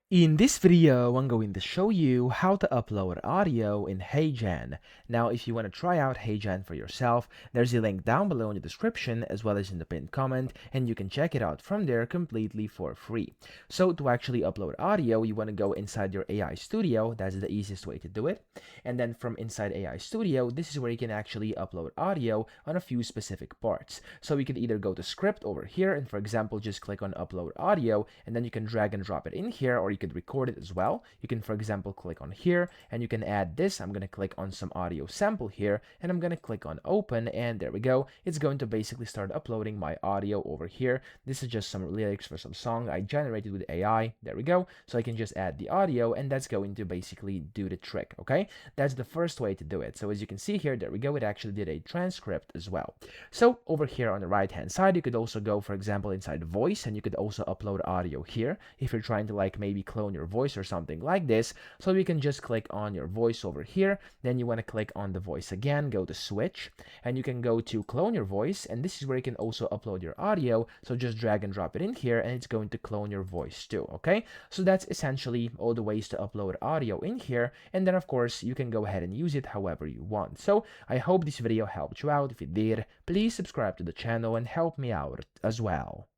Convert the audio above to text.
In this video, I'm going to show you how to upload audio in HeyGen. Now, if you want to try out HeyGen for yourself, there's a link down below in the description as well as in the pinned comment, and you can check it out from there completely for free. So to actually upload audio, you want to go inside your AI Studio. That's the easiest way to do it. And then from inside AI Studio, this is where you can actually upload audio on a few specific parts. So you can either go to script over here and, for example, just click on upload audio, and then you can drag and drop it in here, or you could record it as well. You can, for example, click on here and you can add this. I'm going to click on some audio sample here and I'm going to click on open, and there we go. It's going to basically start uploading my audio over here. This is just some lyrics for some song I generated with AI. There we go. So I can just add the audio and that's going to basically do the trick. Okay, that's the first way to do it. So as you can see here, there we go. It actually did a transcript as well. So over here on the right hand side, you could also go, for example, inside voice, and you could also upload audio here if you're trying to like maybe clone your voice or something like this. So you can just click on your voice over here, then you want to click on the voice again, go to switch, and you can go to clone your voice, and this is where you can also upload your audio. So just drag and drop it in here and it's going to clone your voice too. Okay, so that's essentially all the ways to upload audio in here, and then of course you can go ahead and use it however you want. So I hope this video helped you out. If it did, please subscribe to the channel and help me out as well.